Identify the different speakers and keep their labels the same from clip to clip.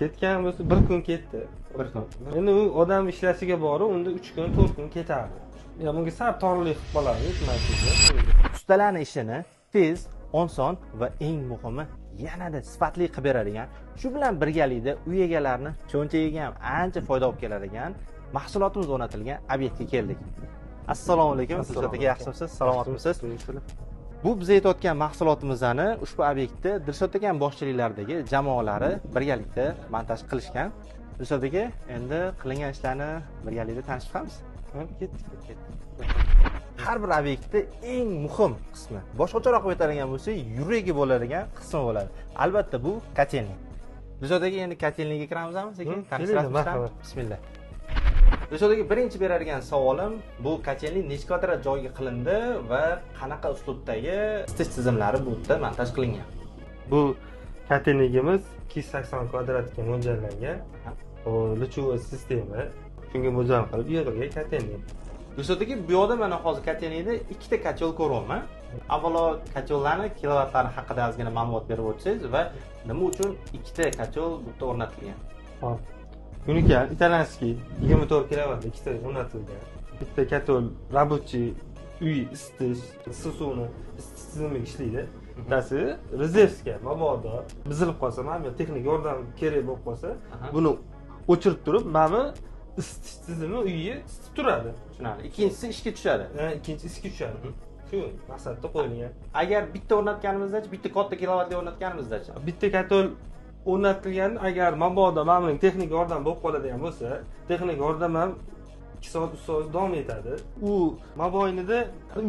Speaker 1: ketgan bo'lsa bir kun ketdi.
Speaker 2: Bir kun.
Speaker 1: Endi u odam ishlashiga borib, unda 3 kun, 4 kun ketadi. Ya bunga sal torlik qilib qoladi, aytmasizda.
Speaker 2: Ustalarning ishini tez, oson va eng muhimi yanada sifatli qilib beradigan, shu bilan birgalikda uy egalarini cho'ntagiga ham ancha foyda olib keladigan mahsulotimiz o'rnatilgan obyektga keldik. Assalomu alaykum, Dilshod aka, yaxshimisiz? Salomatmisiz? Bu biz aytayotgan mahsulotimizni ushbu obyektda Dilshod aka boshchiliklaridagi jamoalari birgalikda montaj qilishgan. Dilshod aka, endi qilingan ishlarni birgalikda tanishib chiqamiz.
Speaker 1: Ketdik.
Speaker 2: Har bir obyektda eng muhim qismi, boshqacharoq aytadigan bo'lsak, yuragi bo'ladigan qismi bo'ladi. Albatta bu kotelnik. Dilshod aka, endi kotelnikka kiramizmi sekin? Tanishtiramiz. Bismillah. Dilshod aka, birinchi beradigan savolim, bu kotelnik necha kvadrat joyga qilindi va qanaqa uslubdagi isitish tizimlari bu yerda montaj qilingan?
Speaker 1: Bu kotelnigimiz 280 kvadratga mo'ljallangan. Lichuvay sistema. Shunga mo'ljal qilib yig'ilgan kotelnik.
Speaker 2: Dilshod aka, bu yerda mana hozir kotelnikda ikkita kotel ko'ryapman. Avvalo kotellarning kilovatlari haqida ozgina ma'lumot berib o'tsangiz va nima uchun ikkita kotel bu yerda o'rnatilgan?
Speaker 1: Hop. Unikal italyanskiy 24 kilovat ikkita o'rnatilgan. Bitta kotel рабочий uy isitish, issiq suvni isitish tizimiga ishlaydi. Bittasi rezervga, mabodo buzilib qolsa, mana texnik yordam kerak bo'lib qolsa, buni o'chirib turib, mana isitish tizimi uyni isitib turadi.
Speaker 2: Tushunarli. Ikkinchisi ishga tushadi.
Speaker 1: Ikkinchisi ishga tushadi. Shu maqsadda qo'yilgan.
Speaker 2: Agar bitta o'rnatganimizda-chi, bitta katta kilovatli o'rnatganimizda-chi?
Speaker 1: Bitta kotel o'rnatilgan, agar mabodo mana texnik yordam bo'lib qoladigan bo'lsa, texnik yordam ham 2 soat 3 soat davom etadi. U mobaynida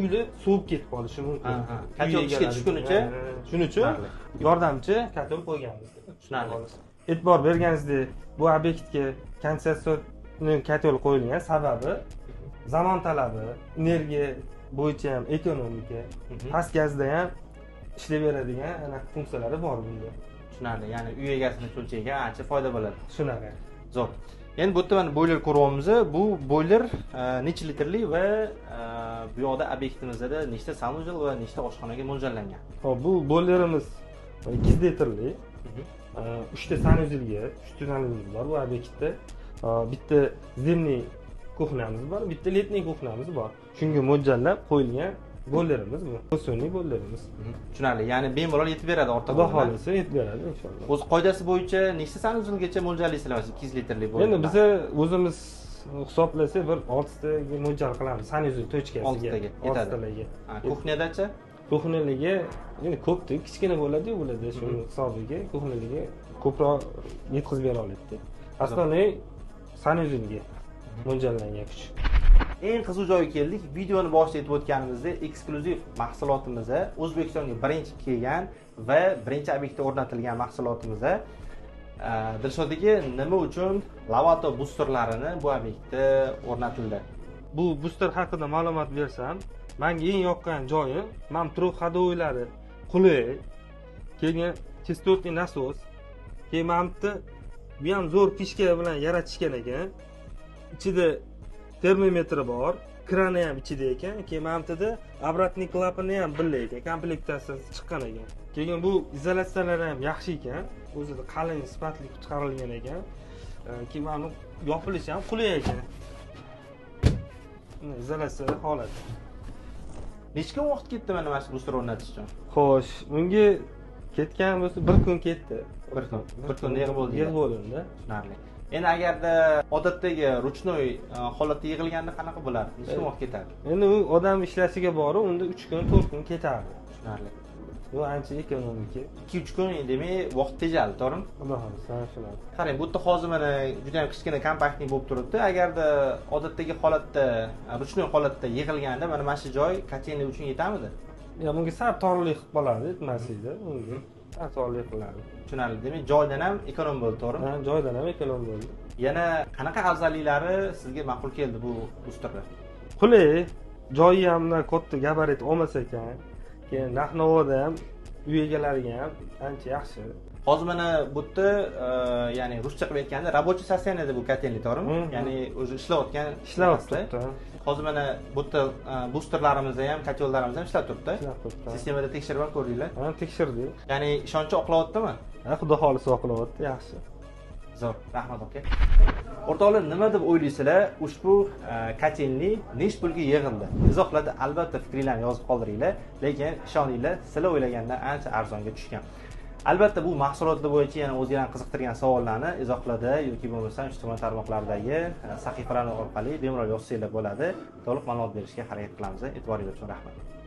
Speaker 1: uyda suvib ketib qolishi mumkin.
Speaker 2: Kotel ishga tushgunicha,
Speaker 1: shuning uchun yordamchi kotel qo'yganmiz.
Speaker 2: Tushunarli.
Speaker 1: E'tibor berganingizdek, bu obyektga kondensatyorni kotel qo'yilgan sababi zamon talabi, energiya bo'yicha ham ekonomika, past gazda ham ishlab beradigan anaqa funksiyalari bor bunda.
Speaker 2: Tushunarli. Ya'ni uy egasining cho'ntagiga ancha foyda bo'ladi.
Speaker 1: Shunaqa.
Speaker 2: Zo'r. Endi bu yerda mana boiler ko'ryapmiz. Bu boiler necha litrli va bu yoqda obyektimizda nechta sanuzel va nechta oshxonaga mo'ljallangan?
Speaker 1: Xo'p, bu boilerimiz 2 litrli. 3 ta sanuzelga, 3 ta sanuzel bor bu obyektda. Bitta zimniy kuxnamiz bor, bitta letniy kuxnamiz bor. Shunga mo'ljallab qo'yilgan boilerimiz bu. Xususiy boilerimiz.
Speaker 2: Tushunarli. Ya'ni bemalol yetib beradi ortiq.
Speaker 1: Xudo xolisa yetib beradi inshaalloh.
Speaker 2: O'z qoidasi bo'yicha nechta sanuzelgacha mo'ljallaysizlar 2 litrli boiler?
Speaker 1: Endi biz o'zimiz hisoblasak bir 6 taga mo'ljal qilamiz. Sanuzel tochkasiga.
Speaker 2: 6 taga yetadi. Kuxnyadachi?
Speaker 1: Kuxnyaga endi ko'pda kichkina bo'ladi-yu bo'ladi shu hisobiga. Kuxnyaga ko'proq yetkazib bera oladi. Asosiy sanuzelga mo'ljallangan kuch.
Speaker 2: Eng qiziq joyga keldik. Videoni boshida aytib o'tganimizdek, eksklyuziv mahsulotimiz, O'zbekistonga birinchi kelgan va birinchi obyektda o'rnatilgan mahsulotimiz. Dilshod aka, nima uchun Lavato boosterlarini bu obyektda o'rnatildi?
Speaker 1: Bu booster haqida ma'lumot bersam, menga eng yoqqan joyi, mana turib ходовойлari qulay, keyin chistotli nasos, keyin mana bu ham zo'r fishka bilan yaratishgan ekan. Ichida termometri bor, krani ham ichida ekan. Keyin mana bu обратный klapani ham birga ekan, komplektatsiyasi chiqqan ekan. Keyin bu izolyatsiyalari ham yaxshi ekan. O'zida qalin, sifatli chiqarilgan ekan. Keyin mana yopilishi ham qulay ekan. Izolyatsiya holati.
Speaker 2: Nechta vaqt ketdi mana shu booster o'rnatish uchun?
Speaker 1: Xo'sh, bunga ketgan bo'lsa bir kun ketdi.
Speaker 2: Bir kun yig'ib bo'ldi.
Speaker 1: Yig'ib bo'lindi.
Speaker 2: Tushunarli. Endi agarda odatdagi ruchnoy holatda yig'ilganda qanaqa bo'ladi? Necha vaqt ketadi?
Speaker 1: Endi u odam ishlashiga borib, unda 3 kun, 4 kun ketadi.
Speaker 2: Tushunarli.
Speaker 1: Bu ancha ekonomik.
Speaker 2: 2-3 kun demak vaqt tejadi, to'g'rimi?
Speaker 1: Xudo xolisa, shunaqa.
Speaker 2: Qarang, bu yerda hozir mana juda ham kichkina kompaktli bo'lib turibdi. Agarda odatdagi holatda, ruchnoy holatda yig'ilganda mana shu joy kotelnik uchun yetamidi?
Speaker 1: Ya bunga sal torlik qilib qoladi, aytmaslikda. Unga sal torlik qiladi.
Speaker 2: Tushunarli. Demak, joydan ham ekonom bo'ldi, to'g'rimi?
Speaker 1: Ha, joydan ham ekonom bo'ldi.
Speaker 2: Yana qanaqa afzalliklari sizga ma'qul keldi bu boosterlar?
Speaker 1: Qulay, joyi ham katta gabarit olmasa ekan. Keyin narx-navoda ham uy egalariga ham ancha yaxshi.
Speaker 2: Hozir mana bu yerda, ya'ni ruscha qilib aytganda, рабочий состоянияda bu kotelnik, to'g'rimi? Ya'ni o'zi ishlayotgan. Hozir mana bu yerda boosterlarimiz ham, kotellarimiz ham ishlab turibdi. Sistemada tekshirib ko'rdinglar?
Speaker 1: Ha, tekshirdik.
Speaker 2: Ya'ni ishonchi oqlayaptimi?
Speaker 1: Ha, xudo xolisa oqlayapti, yaxshi.
Speaker 2: Zo'r, rahmat aka. O'rtoqlar, nima deb o'ylaysizlar? Ushbu kotelni nech pulga yig'ildi? Izohlarda albatta fikringizni yozib qoldiringlar, lekin ishoninglar, sizlar o'ylagandan ancha arzonga tushgan. Albatta bu mahsulotlar bo'yicha yana o'zingizlarni qiziqtirgan savollarni izohlarda yoki bo'lmasam ijtimoiy tarmoqlardagi sahifalar orqali bemalol yozsanglar bo'ladi. To'liq ma'lumot berishga harakat qilamiz. E'tiboringiz uchun rahmat.